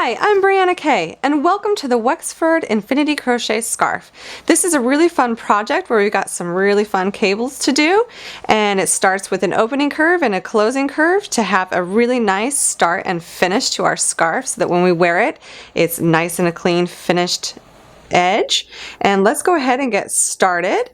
Hi, I'm Brianna Kay, and welcome to the Wexford Infinity Crochet Scarf. This is a really fun project where we've got some really fun cables to do, and it starts with an opening curve and a closing curve to have a really nice start and finish to our scarf so that when we wear it, it's nice and a clean finished edge. And let's go ahead and get started.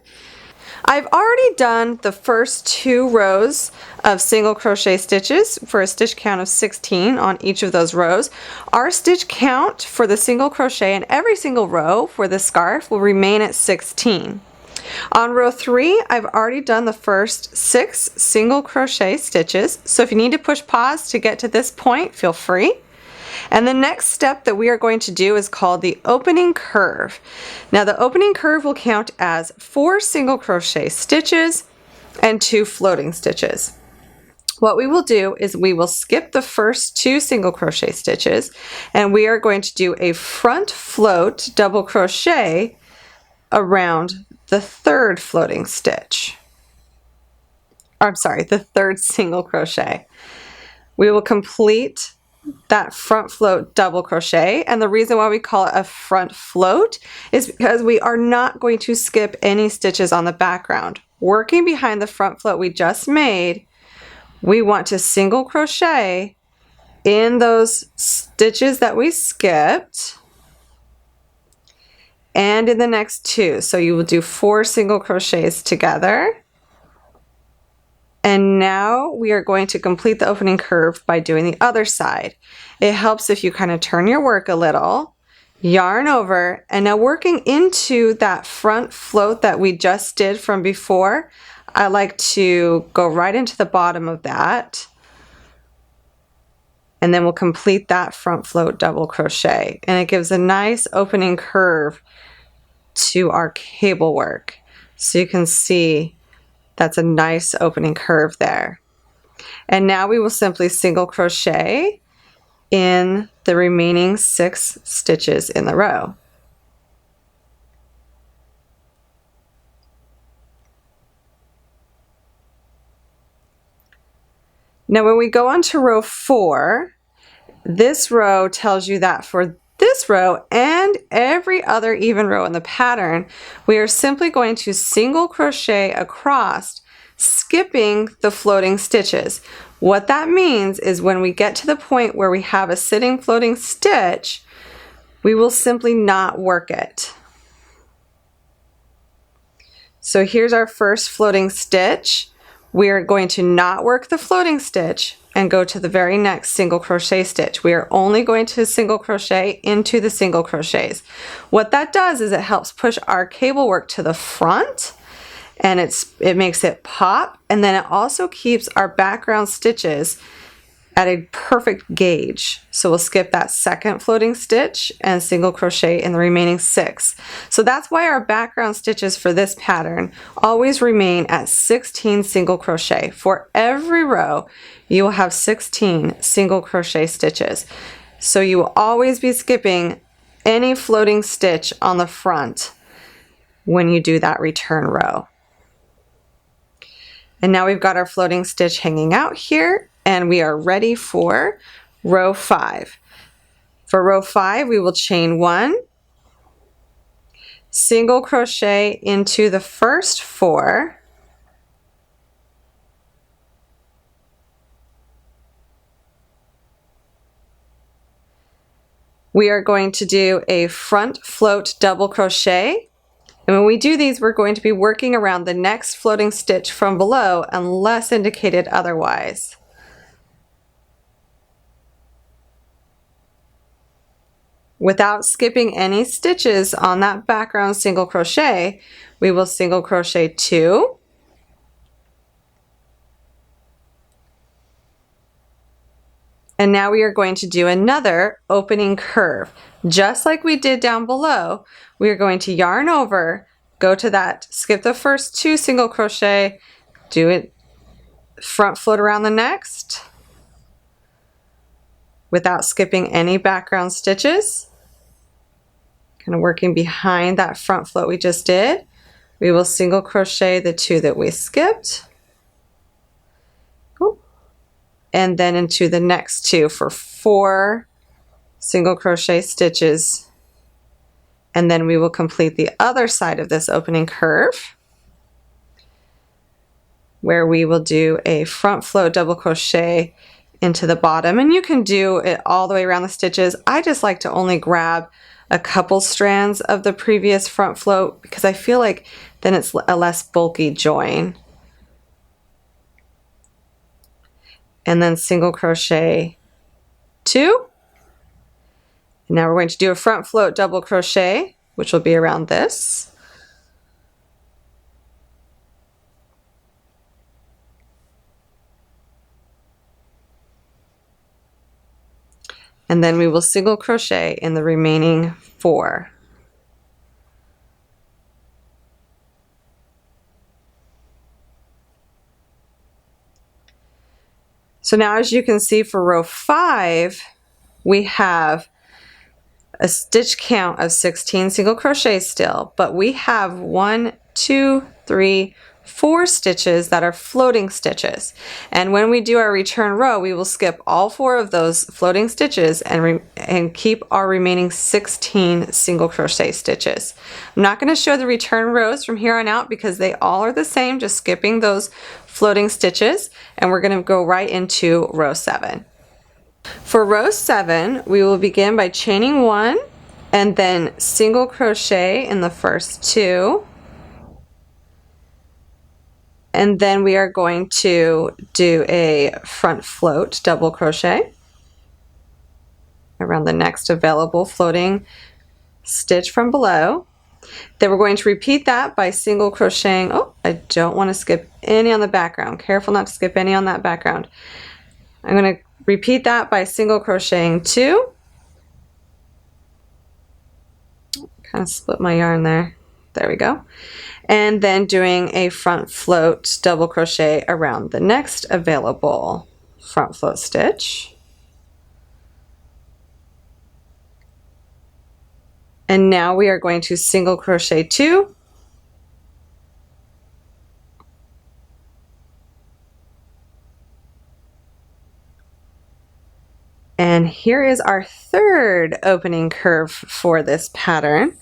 I've already done the first 2 rows of single crochet stitches for a stitch count of 16 on each of those rows. Our stitch count for the single crochet in every single row for the scarf will remain at 16. On row 3, I've already done the first 6 single crochet stitches, so if you need to push pause to get to this point, feel free. And the next step that we are going to do is called the opening curve. Now the opening curve will count as 4 single crochet stitches and 2 floating stitches. What we will do is we will skip the first 2 single crochet stitches and we are going to do a front float double crochet around the 3rd floating stitch. I'm sorry, the 3rd single crochet. We will complete that front float double crochet, and the reason why we call it a front float is because we are not going to skip any stitches on the background. Working behind the front float we just made, we want to single crochet in those stitches that we skipped and in the next 2. So you will do 4 single crochets together. And now we are going to complete the opening curve by doing the other side. It helps if you kind of turn your work a little, yarn over, and now working into that front float that we just did from before, I like to go right into the bottom of that. And then we'll complete that front float double crochet. And it gives a nice opening curve to our cable work. So you can see that's a nice opening curve there. And now we will simply single crochet in the remaining 6 stitches in the row. Now when we go on to row 4, this row tells you that for this row and every other even row in the pattern, we are simply going to single crochet across, skipping the floating stitches. What that means is when we get to the point where we have a sitting floating stitch, we will simply not work it. So here's our first floating stitch. We are going to not work the floating stitch and go to the very next single crochet stitch. We are only going to single crochet into the single crochets. What that does is it helps push our cable work to the front, and it makes it pop, and then it also keeps our background stitches at a perfect gauge. So we'll skip that second floating stitch and single crochet in the remaining 6. So that's why our background stitches for this pattern always remain at 16 single crochet. For every row, you will have 16 single crochet stitches. So you will always be skipping any floating stitch on the front when you do that return row. And now we've got our floating stitch hanging out here, and we are ready for row 5. For row 5, we will chain 1, single crochet into the first 4, we are going to do a front float double crochet. And when we do these, we're going to be working around the next floating stitch from below unless indicated otherwise. Without skipping any stitches on that background single crochet, we will single crochet 2, and now we are going to do another opening curve. Just like we did down below, we are going to yarn over, go to that, skip the first 2 single crochet, do it front float around the next without skipping any background stitches. Kind of working behind that front float we just did. We will single crochet the 2 that we skipped. And then into the next 2 for 4 single crochet stitches, and then we will complete the other side of this opening curve, where we will do a front float double crochet into the bottom. And you can do it all the way around the stitches. I just like to only grab a couple strands of the previous front float because I feel like then it's a less bulky join. And then single crochet 2. Now we're going to do a front float double crochet, which will be around this. And then we will single crochet in the remaining 4. So now, as you can see, for row 5, we have a stitch count of 16 single crochet still, but we have 1, 2, 3, 4 stitches that are floating stitches. And when we do our return row, we will skip all 4 of those floating stitches and keep our remaining 16 single crochet stitches. I'm not going to show the return rows from here on out because they all are the same, just skipping those floating stitches, and we're going to go right into row 7. For row 7, we will begin by chaining 1 and then single crochet in the first 2. And then we are going to do a front float double crochet around the next available floating stitch from below. Then we're going to repeat that by single crocheting. Oh, I don't want to skip any on the background. Careful not to skip any on that background. I'm going to repeat that by single crocheting 2. Kind of split my yarn there. There we go. And then doing a front float double crochet around the next available front float stitch. And now we are going to single crochet 2. And here is our third opening curve for this pattern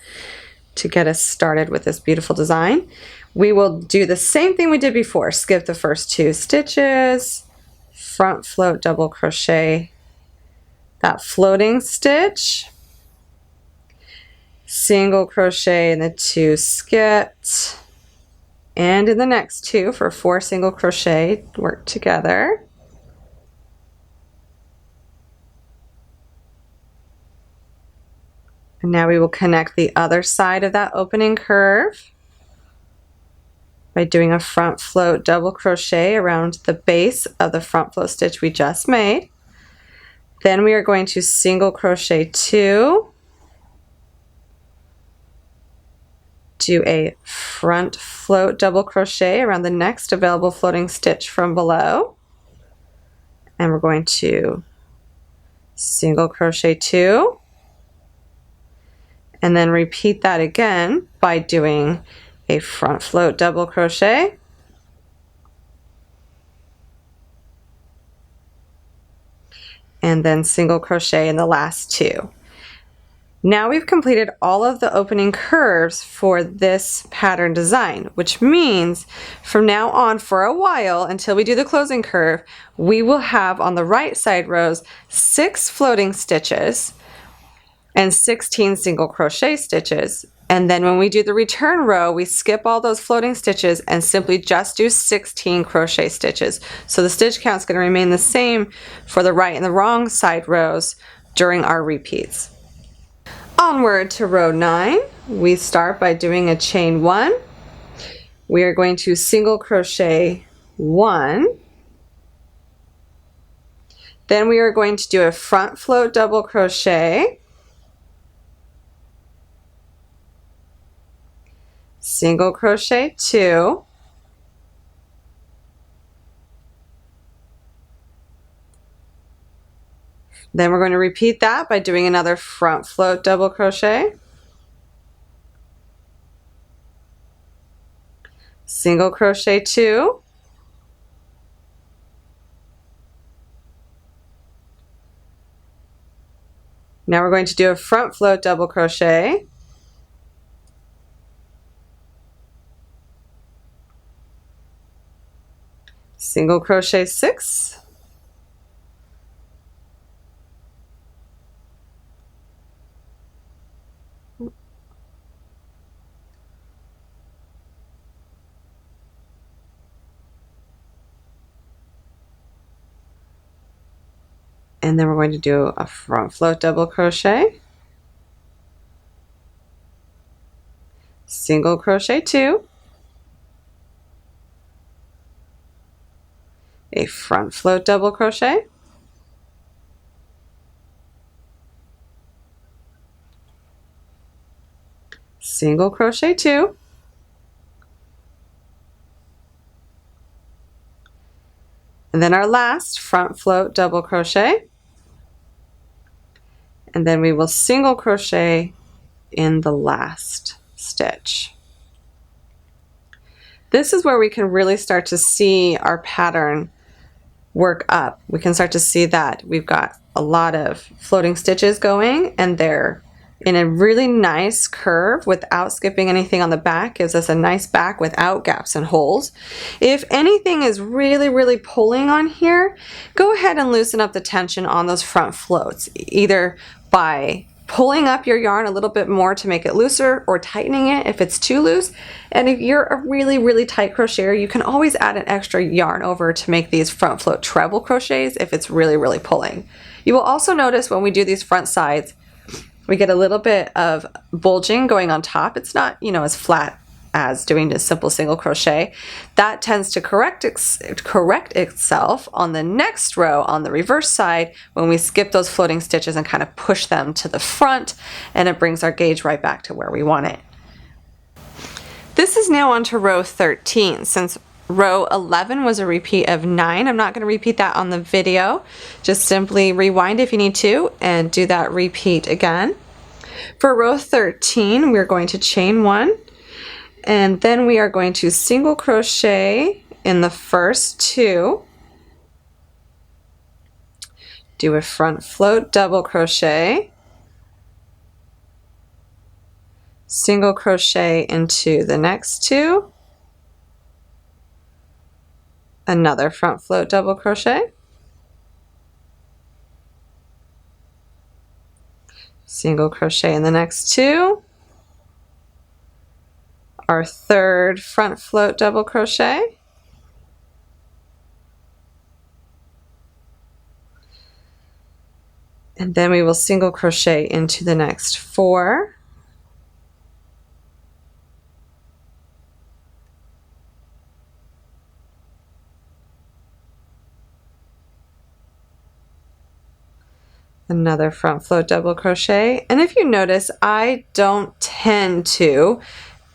to get us started with this beautiful design. We will do the same thing we did before. Skip the first 2 stitches, front float double crochet that floating stitch, single crochet in the 2 skipped, and in the next 2 for 4 single crochet, work together. And now we will connect the other side of that opening curve by doing a front float double crochet around the base of the front float stitch we just made. Then we are going to single crochet 2, do a front float double crochet around the next available floating stitch from below, and we're going to single crochet 2, and then repeat that again by doing a front float double crochet, and then single crochet in the last 2. Now we've completed all of the opening curves for this pattern design, which means from now on for a while until we do the closing curve, we will have on the right side rows 6 floating stitches and 16 single crochet stitches. And then when we do the return row, we skip all those floating stitches and simply just do 16 crochet stitches. So the stitch count is going to remain the same for the right and the wrong side rows during our repeats. Onward to row 9, we start by doing a chain 1. We are going to single crochet 1. Then we are going to do a front float double crochet, single crochet 2, then we're going to repeat that by doing another front float double crochet, single crochet 2, Now we're going to do a front float double crochet, single crochet 6, and then we're going to do a front float double crochet, single crochet 2, a front float double crochet, single crochet 2, and then our last front float double crochet, and then we will single crochet in the last stitch. This is where we can really start to see our pattern work up. We can start to see that we've got a lot of floating stitches going, and they're in a really nice curve without skipping anything on the back. Gives us a nice back without gaps and holes. If anything is really pulling on here, go ahead and loosen up the tension on those front floats, either by pulling up your yarn a little bit more to make it looser, or tightening it if it's too loose. And if you're a really tight crocheter, you can always add an extra yarn over to make these front float treble crochets if it's really pulling. You will also notice when we do these front sides, we get a little bit of bulging going on top. It's not, as flat as doing a simple single crochet. That tends to correct itself on the next row on the reverse side when we skip those floating stitches and kind of push them to the front, and it brings our gauge right back to where we want it. This is now on to row 13. Since row 11 was a repeat of 9, I'm not going to repeat that on the video. Just simply rewind if you need to and do that repeat again. For row 13, we're going to chain 1, and then we are going to single crochet in the first 2, do a front float double crochet, single crochet into the next 2, another front float double crochet, single crochet in the next 2, our third front float double crochet, and then we will single crochet into the next 4, another front float double crochet. And if you notice, I don't tend to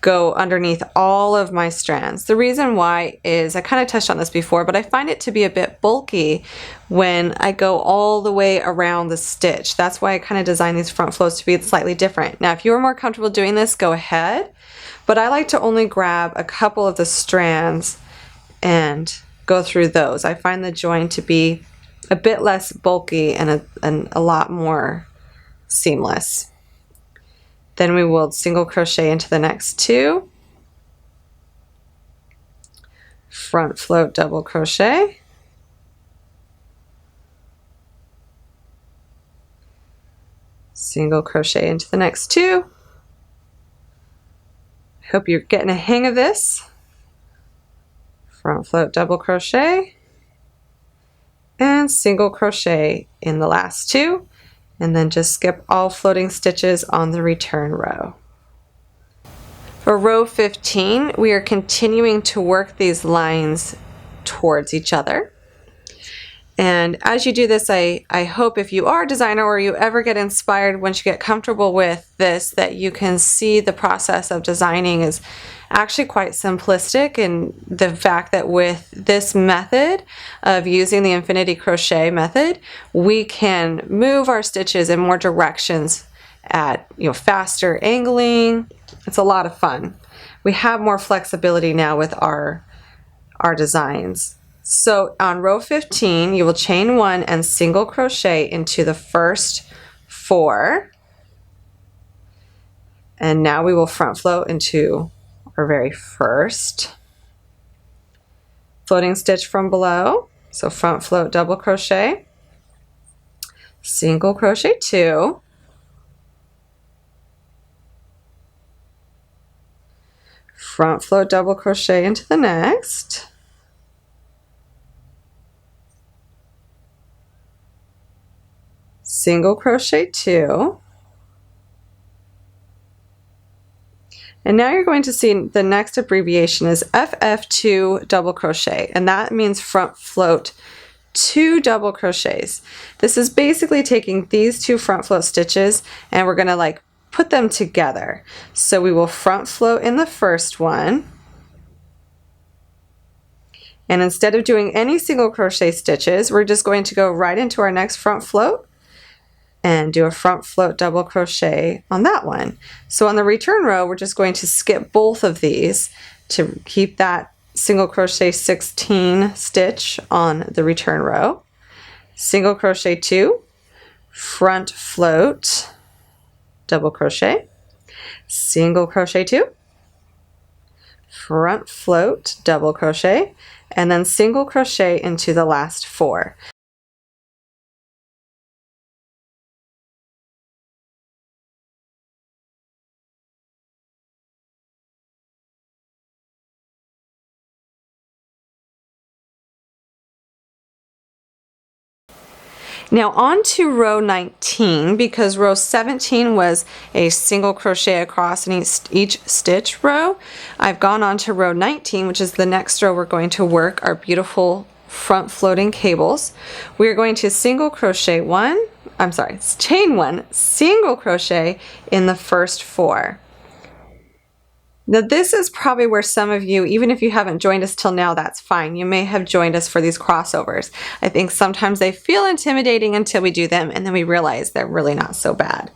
go underneath all of my strands. The reason why is, I kind of touched on this before, but I find it to be a bit bulky when I go all the way around the stitch. That's why I kind of designed these front floats to be slightly different. Now, if you are more comfortable doing this, go ahead, but I like to only grab a couple of the strands and go through those. I find the join to be a bit less bulky and a lot more seamless. Then we will single crochet into the next 2, front float double crochet, single crochet into the next 2. Hope you're getting a hang of this. Front float double crochet and single crochet in the last 2. And then just skip all floating stitches on the return row. For row 15, we are continuing to work these lines towards each other. And as you do this, I hope if you are a designer or you ever get inspired, once you get comfortable with this, that you can see the process of designing is actually quite simplistic, and the fact that with this method of using the Infinity Crochet method, we can move our stitches in more directions at faster angling. It's a lot of fun. We have more flexibility now with our designs. So on row 15, you will chain 1 and single crochet into the first 4, and now we will front float into our very first floating stitch from below. So front float double crochet, single crochet 2, front float double crochet into the next, single crochet 2, and now you're going to see the next abbreviation is FF2 double crochet, and that means front float 2 double crochets. This is basically taking these 2 front float stitches and we're going to like put them together. So we will front float in the first one, and instead of doing any single crochet stitches, we're just going to go right into our next front float and do a front float double crochet on that one. So on the return row, we're just going to skip both of these to keep that single crochet 16 stitch on the return row, single crochet 2, front float double crochet, single crochet 2, front float double crochet, and then single crochet into the last 4. Now on to row 19, because row 17 was a single crochet across in each stitch row. I've gone on to row 19, which is the next row we're going to work our beautiful front floating cables. We are going to single crochet chain 1, single crochet in the first 4. Now this is probably where some of you, even if you haven't joined us till now, that's fine. You may have joined us for these crossovers. I think sometimes they feel intimidating until we do them, and then we realize they're really not so bad.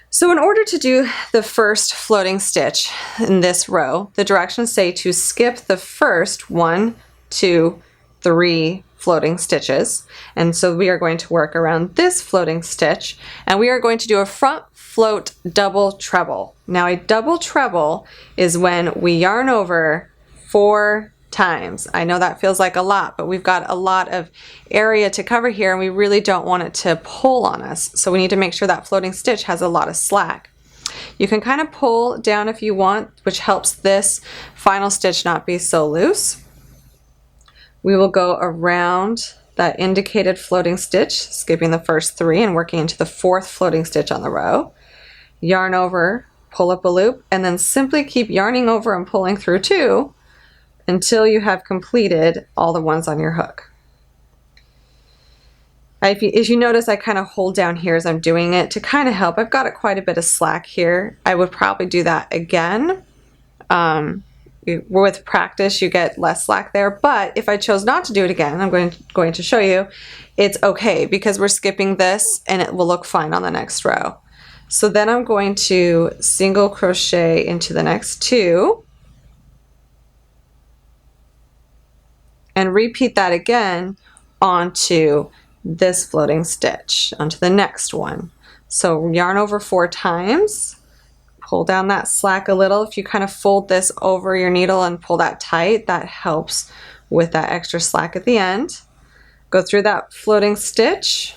So in order to do the first floating stitch in this row, the directions say to skip the first 1, 2, 3 floating stitches. And so we are going to work around this floating stitch, and we are going to do a front float double treble. Now a double treble is when we yarn over 4 times. I know that feels like a lot, but we've got a lot of area to cover here and we really don't want it to pull on us. So we need to make sure that floating stitch has a lot of slack. You can kind of pull down if you want, which helps this final stitch not be so loose. We will go around that indicated floating stitch, skipping the first 3 and working into the 4th floating stitch on the row. Yarn over, pull up a loop, and then simply keep yarning over and pulling through 2 until you have completed all the ones on your hook. If you notice, I kind of hold down here as I'm doing it to kind of help. I've got quite a bit of slack here. I would probably do that again. With practice, you get less slack there, but if I chose not to do it again, I'm going to show you, it's okay because we're skipping this and it will look fine on the next row. So then I'm going to single crochet into the next 2 and repeat that again onto this floating stitch, onto the next one. So yarn over 4 times, pull down that slack a little. If you kind of fold this over your needle and pull that tight, that helps with that extra slack at the end. Go through that floating stitch.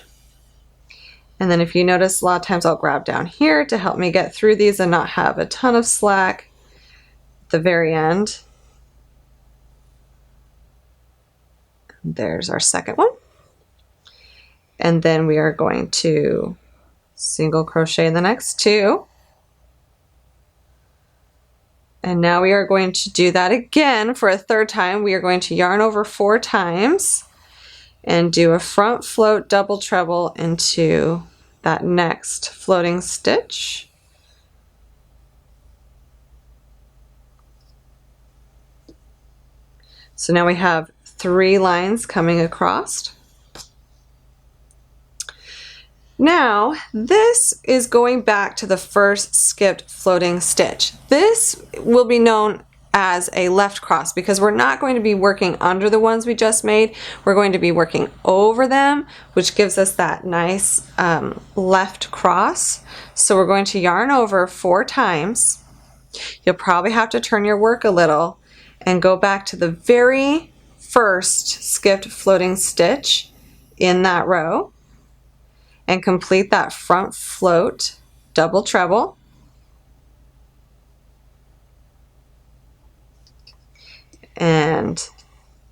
And then if you notice, a lot of times I'll grab down here to help me get through these and not have a ton of slack at the very end. There's our second one. And then we are going to single crochet in the next 2. And now we are going to do that again for a 3rd time. We are going to yarn over 4 times and do a front float double treble into that next floating stitch. So now we have 3 lines coming across. Now this is going back to the first skipped floating stitch. This will be known as a left cross because we're not going to be working under the ones we just made. We're going to be working over them, which gives us that nice left cross. So we're going to yarn over 4 times. You'll probably have to turn your work a little and go back to the very first skipped floating stitch in that row and complete that front float double treble. And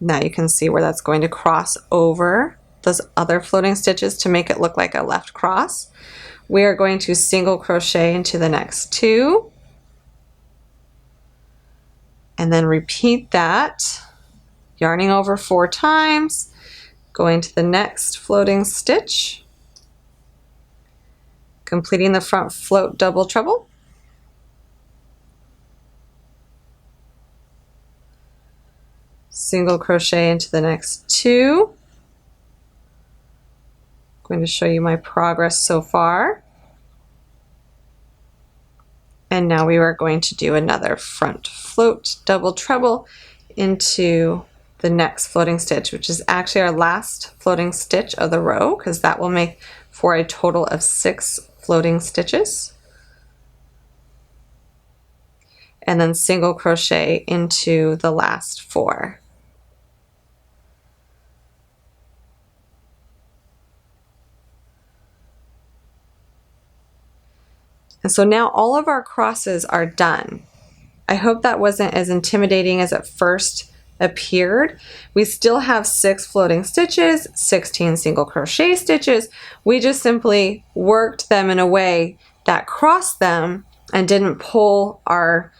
now you can see where that's going to cross over those other floating stitches to make it look like a left cross. We are going to single crochet into the next 2 and then repeat that, yarning over 4 times, going to the next floating stitch, completing the front float double treble, single crochet into the next 2. I'm going to show you my progress so far. And now we are going to do another front float double treble into the next floating stitch, which is actually our last floating stitch of the row, because that will make for a total of 6 floating stitches. And then single crochet into the last 4. And so now all of our crosses are done. I hope that wasn't as intimidating as it first appeared. We still have 6 floating stitches, 16 single crochet stitches. We just simply worked them in a way that crossed them and didn't pull our,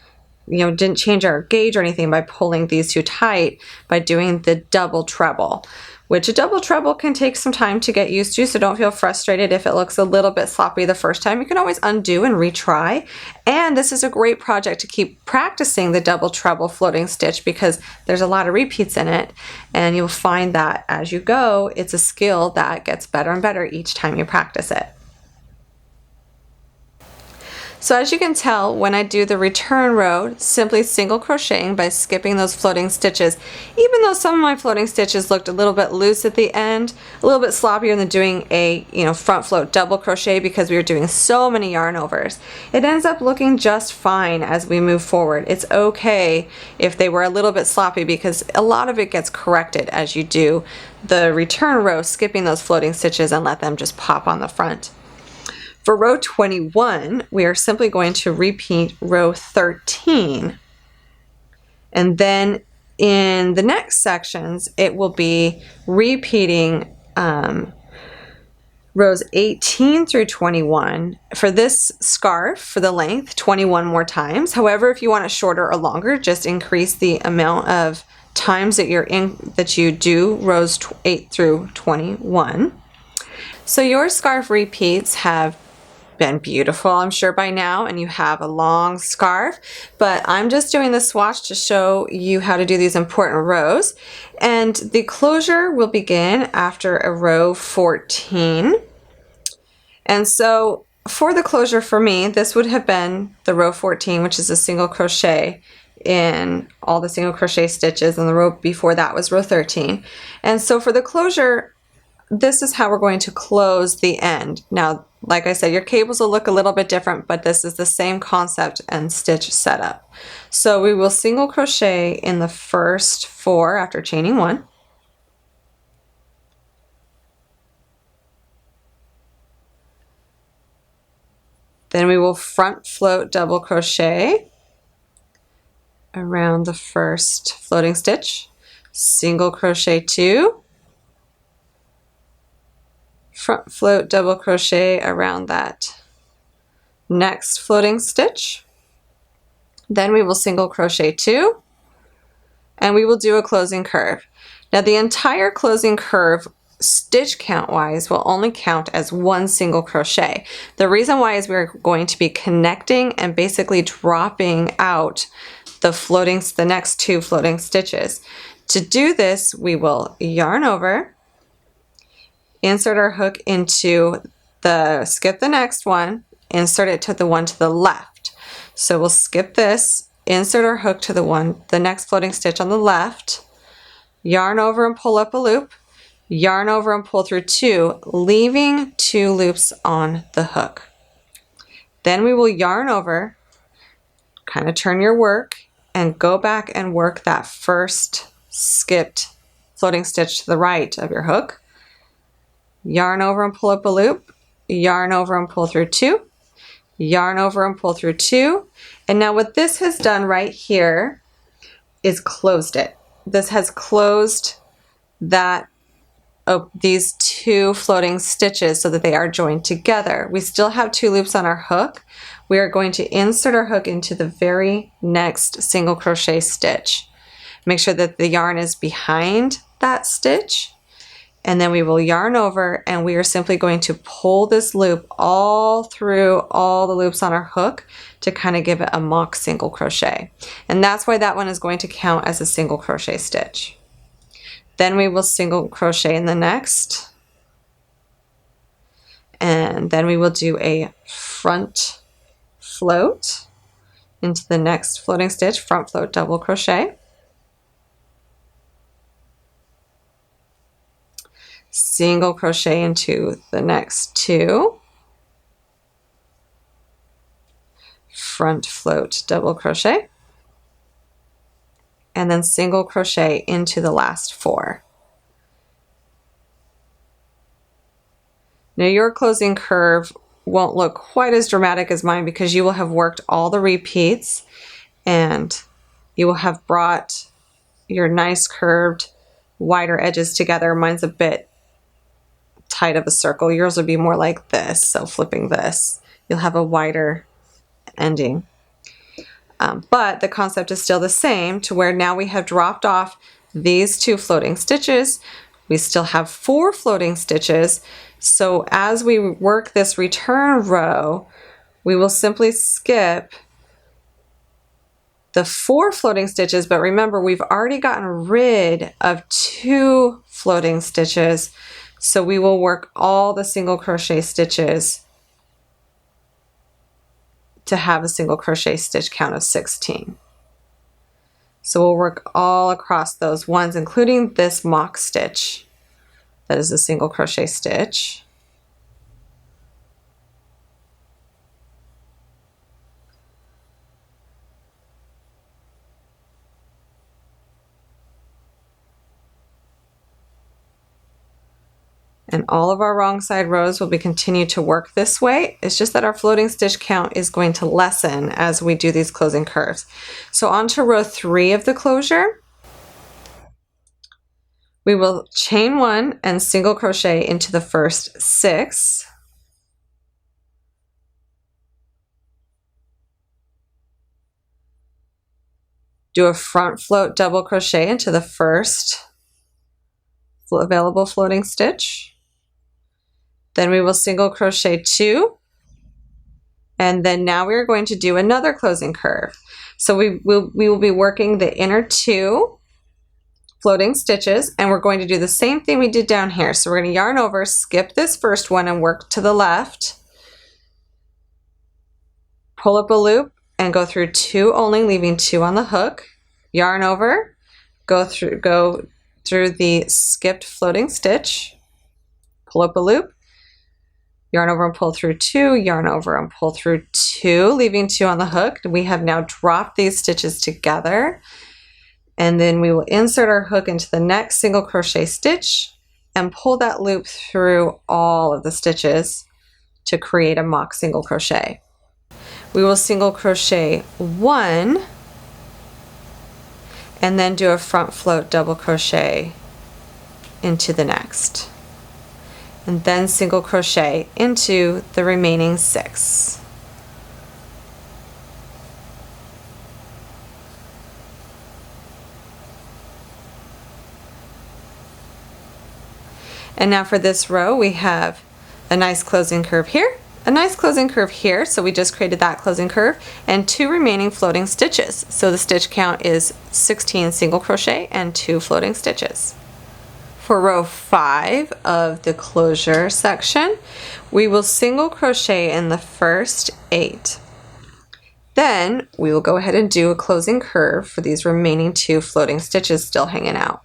didn't change our gauge or anything by pulling these too tight by doing the double treble, which a double treble can take some time to get used to, so don't feel frustrated if it looks a little bit sloppy the first time. You can always undo and retry. And this is a great project to keep practicing the double treble floating stitch because there's a lot of repeats in it, and you'll find that as you go, it's a skill that gets better and better each time you practice it. So as you can tell, when I do the return row, simply single crocheting by skipping those floating stitches, even though some of my floating stitches looked a little bit loose at the end, a little bit sloppier than doing a front float double crochet because we were doing so many yarn overs, it ends up looking just fine as we move forward. It's okay if they were a little bit sloppy because a lot of it gets corrected as you do the return row, skipping those floating stitches and let them just pop on the front. For row 21, we are simply going to repeat row 13. And then in the next sections, it will be repeating rows 18 through 21. For this scarf, for the length, 21 more times. However, if you want it shorter or longer, just increase the amount of times that you do rows 8 through 21. So your scarf repeats have been beautiful, I'm sure by now, and you have a long scarf, but I'm just doing the swatch to show you how to do these important rows. And the closure will begin after a row 14. And so for the closure for me, this would have been the row 14, which is a single crochet in all the single crochet stitches, and the row before that was row 13. And so for the closure, this is how we're going to close the end. Now, like I said, your cables will look a little bit different, but this is the same concept and stitch setup. So we will single crochet in the first 4 after chaining 1. Then we will front float double crochet around the first floating stitch, single crochet 2, front float double crochet around that next floating stitch. Then we will single crochet 2, and we will do a closing curve. Now the entire closing curve, stitch count wise, will only count as 1 single crochet. The reason why is we're going to be connecting and basically dropping out the next 2 floating stitches. To do this, we will yarn over, insert our hook into skip the next one, insert it to the one to the left. So we'll skip this, insert our hook to the next floating stitch on the left, yarn over and pull up a loop, yarn over and pull through 2, leaving 2 loops on the hook. Then we will yarn over, kind of turn your work, and go back and work that first skipped floating stitch to the right of your hook. Yarn over and pull up a loop, yarn over and pull through 2, yarn over and pull through 2. And now what this has done right here is closed it. This has closed these 2 floating stitches so that they are joined together. We still have 2 loops on our hook. We are going to insert our hook into the very next single crochet stitch. Make sure that the yarn is behind that stitch, and then we will yarn over, and we are simply going to pull this loop all through all the loops on our hook to kind of give it a mock single crochet. And that's why that one is going to count as a single crochet stitch. Then we will single crochet in the next, and then we will do a front float into the next floating stitch, front float double crochet, single crochet into the next 2, front float double crochet, and then single crochet into the last 4. Now your closing curve won't look quite as dramatic as mine because you will have worked all the repeats and you will have brought your nice curved wider edges together. Mine's a bit tight of a circle. Yours would be more like this, so flipping this, you'll have a wider ending. But the concept is still the same, to where now we have dropped off these 2 floating stitches. We still have 4 floating stitches. So as we work this return row, we will simply skip the 4 floating stitches, but remember we've already gotten rid of 2 floating stitches, so we will work all the single crochet stitches to have a single crochet stitch count of 16. So we'll work all across those ones, including this mock stitch that is a single crochet stitch. And all of our wrong side rows will be continued to work this way. It's just that our floating stitch count is going to lessen as we do these closing curves. So on to row 3 of the closure. We will chain 1 and single crochet into the first 6. Do a front float double crochet into the first available floating stitch. Then we will single crochet 2, and then now we are going to do another closing curve. So we will be working the inner 2 floating stitches, and we're going to do the same thing we did down here. So we're going to yarn over, skip this first one, and work to the left, pull up a loop, and go through 2 only, leaving 2 on the hook. Yarn over, go through the skipped floating stitch, pull up a loop, yarn over and pull through 2, yarn over and pull through 2, leaving 2 on the hook. We have now dropped these stitches together, and then we will insert our hook into the next single crochet stitch and pull that loop through all of the stitches to create a mock single crochet. We will single crochet 1 and then do a front float double crochet into the next, and then single crochet into the remaining 6. And now for this row, we have a nice closing curve here, a nice closing curve here, so we just created that closing curve, and 2 remaining floating stitches. So the stitch count is 16 single crochet and 2 floating stitches. For row 5 of the closure section, we will single crochet in the first 8. Then we will go ahead and do a closing curve for these remaining 2 floating stitches still hanging out.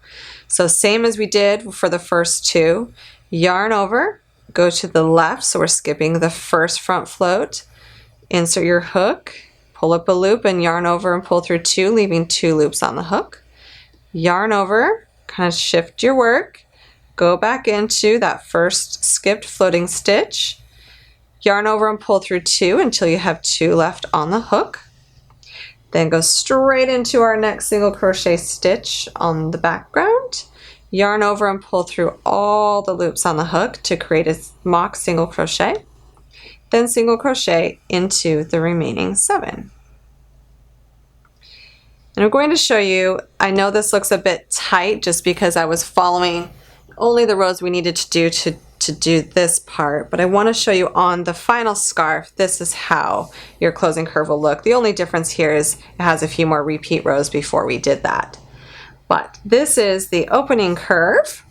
So same as we did for the first 2, yarn over, go to the left, so we're skipping the first front float, insert your hook, pull up a loop and yarn over and pull through 2, leaving 2 loops on the hook. Yarn over, kind of shift your work, go back into that first skipped floating stitch, yarn over and pull through 2 until you have 2 left on the hook. Then go straight into our next single crochet stitch on the background, yarn over and pull through all the loops on the hook to create a mock single crochet, then single crochet into the remaining 7. And I'm going to show you, I know this looks a bit tight just because I was following only the rows we needed to do this part, but I want to show you on the final scarf, this is how your closing curve will look. The only difference here is it has a few more repeat rows before we did that. But this is the opening curve.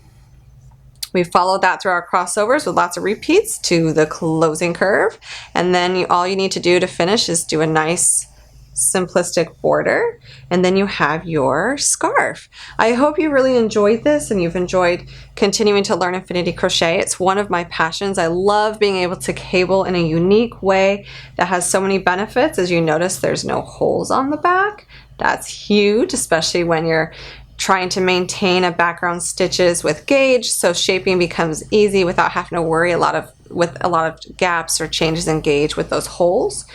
We followed that through our crossovers with lots of repeats to the closing curve, and then all you need to do to finish is do a nice simplistic border, and then you have your scarf. I hope you really enjoyed this and you've enjoyed continuing to learn Infinity Crochet. It's one of my passions. I love being able to cable in a unique way that has so many benefits. As you notice, there's no holes on the back. That's huge, especially when you're trying to maintain a background stitches with gauge, so shaping becomes easy without having to worry with a lot of gaps or changes in gauge with those holes.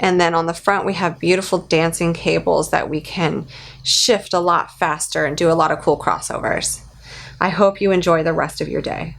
And then on the front we have beautiful dancing cables that we can shift a lot faster and do a lot of cool crossovers. I hope you enjoy the rest of your day.